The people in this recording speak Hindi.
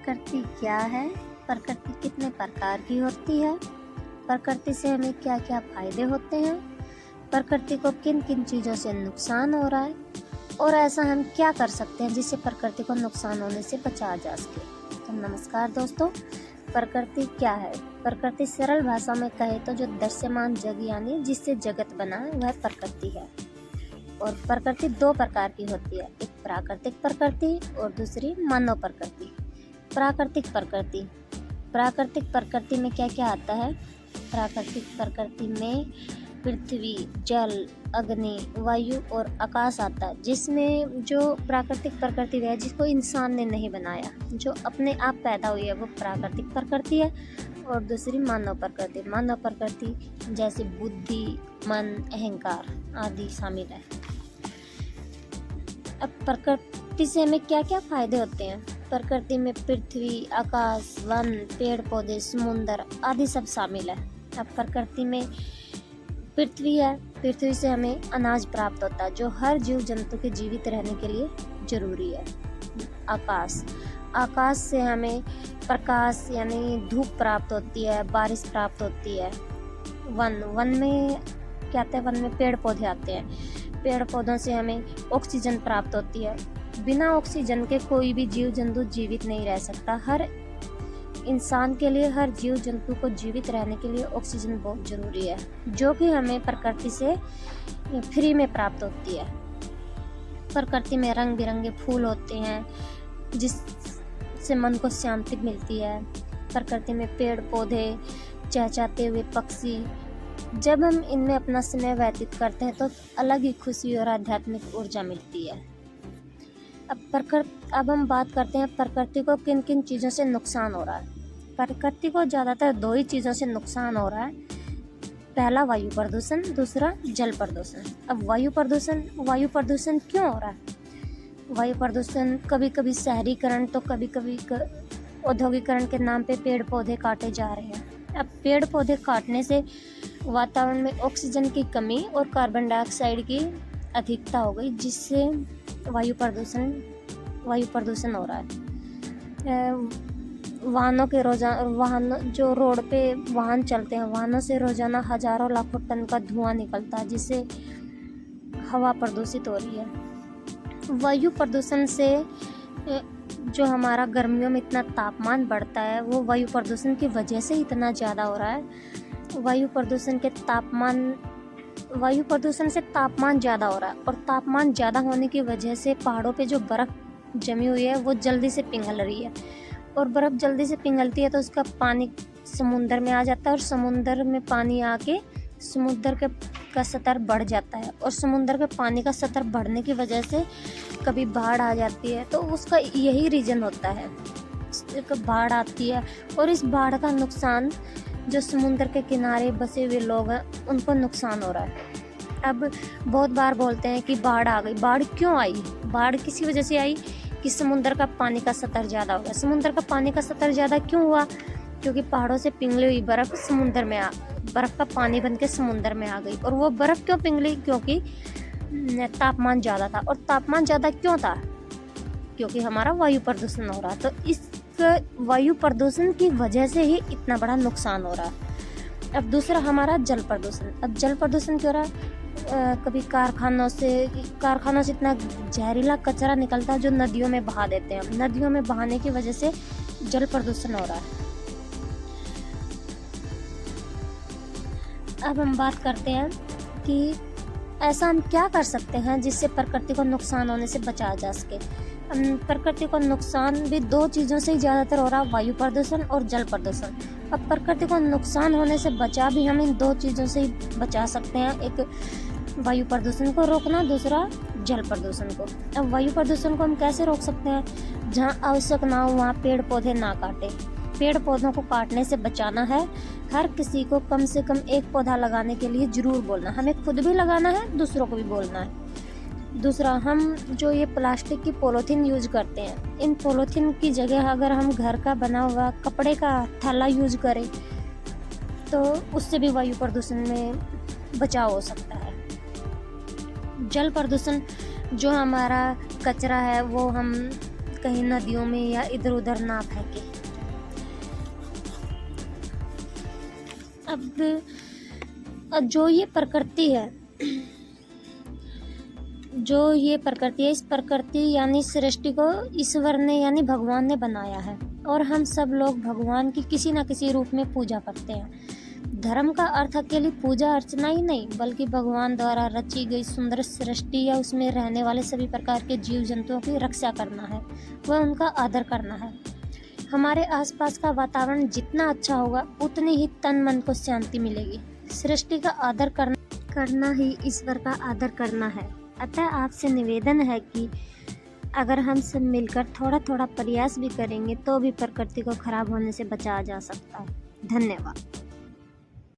प्रकृति क्या है? प्रकृति कितने प्रकार की होती है? प्रकृति से हमें क्या क्या फायदे होते हैं? प्रकृति को किन किन चीज़ों से नुकसान हो रहा है और ऐसा हम क्या कर सकते हैं जिससे प्रकृति को नुकसान होने से बचाया जा सके। तो नमस्कार दोस्तों, प्रकृति क्या है? प्रकृति सरल भाषा में कहे तो जो दृश्यमान जग यानी जिससे जगत बना है वह प्रकृति है। और प्रकृति दो प्रकार की होती है, एक प्राकृतिक प्रकृति और दूसरी मानव प्रकृति। प्राकृतिक प्रकृति में क्या क्या आता है? प्राकृतिक प्रकृति में पृथ्वी, जल, अग्नि, वायु और आकाश आता है, जिसमें जो प्राकृतिक प्रकृति है जिसको इंसान ने नहीं बनाया, जो अपने आप पैदा हुई है, वो प्राकृतिक प्रकृति है। और दूसरी मानव प्रकृति जैसे बुद्धि, मन, अहंकार आदि शामिल है। अब प्रकृति से हमें क्या क्या फायदे होते हैं? प्रकृति में पृथ्वी, आकाश, वन, पेड़ पौधे, समुद्र आदि सब शामिल है। अब प्रकृति में पृथ्वी है, पृथ्वी से हमें अनाज प्राप्त होता है जो हर जीव जंतु के जीवित रहने के लिए जरूरी है। आकाश से हमें प्रकाश यानी धूप प्राप्त होती है, बारिश प्राप्त होती है। वन में क्या आता है? वन में पेड़ पौधे आते हैं, पेड़ पौधों से हमें ऑक्सीजन प्राप्त होती है। बिना ऑक्सीजन के कोई भी जीव जंतु जीवित नहीं रह सकता। हर इंसान के लिए, हर जीव जंतु को जीवित रहने के लिए ऑक्सीजन बहुत ज़रूरी है, जो कि हमें प्रकृति से फ्री में प्राप्त होती है। प्रकृति में रंग बिरंगे फूल होते हैं जिससे मन को शांति मिलती है। प्रकृति में पेड़ पौधे, चहचहाते हुए पक्षी, जब हम इनमें अपना समय व्यतीत करते हैं तो अलग ही खुशी और आध्यात्मिक ऊर्जा मिलती है। अब हम बात करते हैं प्रकृति को किन किन चीज़ों से नुकसान हो रहा है। प्रकृति को ज़्यादातर दो ही चीज़ों से नुकसान हो रहा है, पहला वायु प्रदूषण, दूसरा जल प्रदूषण। अब वायु प्रदूषण क्यों हो रहा है? वायु प्रदूषण कभी कभी शहरीकरण तो कभी कभी औद्योगिकरण के नाम पे पेड़ पौधे काटे जा रहे हैं। अब पेड़ पौधे काटने से वातावरण में ऑक्सीजन की कमी और कार्बन डाइऑक्साइड की अधिकता हो गई, जिससे वायु प्रदूषण हो रहा है। वाहन जो रोड पे वाहन चलते हैं, वाहनों से रोजाना हजारों लाखों टन का धुआं निकलता है, जिससे हवा प्रदूषित हो रही है। वायु प्रदूषण से जो हमारा गर्मियों में इतना तापमान बढ़ता है, वो वायु प्रदूषण की वजह से इतना ज़्यादा हो रहा है। वायु प्रदूषण से तापमान ज़्यादा हो रहा है, और तापमान ज़्यादा होने की वजह से पहाड़ों पे जो बर्फ़ जमी हुई है वो जल्दी से पिघल रही है, और बर्फ़ जल्दी से पिघलती है तो उसका पानी समुंदर में आ जाता है, और समुंदर में पानी आके समुद्र का स्तर बढ़ जाता है, और समुद्र के पानी का स्तर बढ़ने की वजह से कभी बाढ़ आ जाती है। तो उसका यही रीज़न होता है, बाढ़ आती है, और इस बाढ़ का नुकसान जो समुद्र के किनारे बसे हुए लोग हैं उनको नुकसान हो रहा है। अब बहुत बार बोलते हैं कि बाढ़ आ गई। बाढ़ क्यों आई? बाढ़ किसी वजह से आई कि समुद्र का पानी का स्तर ज़्यादा हो गया। समुद्र का पानी का स्तर ज़्यादा क्यों हुआ? क्योंकि पहाड़ों से पिघली हुई बर्फ़ बर्फ़ का पानी बन के समुद्र में आ गई। और वो बर्फ़ क्यों पिघली? क्योंकि तापमान ज़्यादा था। और तापमान ज़्यादा क्यों था? क्योंकि हमारा वायु प्रदूषण हो रहा है। तो इस वायु प्रदूषण की वजह से ही इतना बड़ा नुकसान हो रहा है। अब दूसरा हमारा जल प्रदूषण। अब जल प्रदूषण क्यों रहा है? कभी कारखानों से इतना जहरीला कचरा निकलता है जो नदियों में बहा देते हैं। नदियों में बहाने की वजह से जल प्रदूषण हो रहा है। अब हम बात करते हैं कि ऐसा हम क्या कर सकते हैं जिससे प्रकृति को नुकसान होने से बचाया जा सके। प्रकृति को नुकसान भी दो चीज़ों से ही ज़्यादातर हो रहा है, वायु प्रदूषण और जल प्रदूषण। अब प्रकृति को नुकसान होने से बचा भी हम इन दो चीज़ों से ही बचा सकते हैं, एक वायु प्रदूषण को रोकना, दूसरा जल प्रदूषण को। अब वायु प्रदूषण को हम कैसे रोक सकते हैं? जहाँ आवश्यक ना हो वहाँ पेड़ पौधे ना काटें। पेड़ पौधों को काटने से बचाना है। हर किसी को कम से कम एक पौधा लगाने के लिए ज़रूर बोलना, हमें खुद भी लगाना है, दूसरों को भी बोलना है। दूसरा, हम जो ये प्लास्टिक की पॉलीथीन यूज करते हैं, इन पॉलीथीन की जगह अगर हम घर का बना हुआ कपड़े का थैला यूज करें तो उससे भी वायु प्रदूषण में बचाव हो सकता है। जल प्रदूषण, जो हमारा कचरा है वो हम कहीं नदियों में या इधर उधर ना फेंके। अब जो ये प्रकृति है, इस प्रकृति यानी सृष्टि को ईश्वर ने यानी भगवान ने बनाया है और हम सब लोग भगवान की किसी न किसी रूप में पूजा करते हैं। धर्म का अर्थ अकेली पूजा अर्चना ही नहीं, बल्कि भगवान द्वारा रची गई सुंदर सृष्टि या उसमें रहने वाले सभी प्रकार के जीव जंतुओं की रक्षा करना है, वह उनका आदर करना है। हमारे आसपास का वातावरण जितना अच्छा होगा उतनी ही तन मन को शांति मिलेगी। सृष्टि का आदर करना ही ईश्वर का आदर करना है। अतः आपसे निवेदन है कि अगर हम सब मिलकर थोड़ा थोड़ा प्रयास भी करेंगे तो भी प्रकृति को खराब होने से बचाया जा सकता है। धन्यवाद।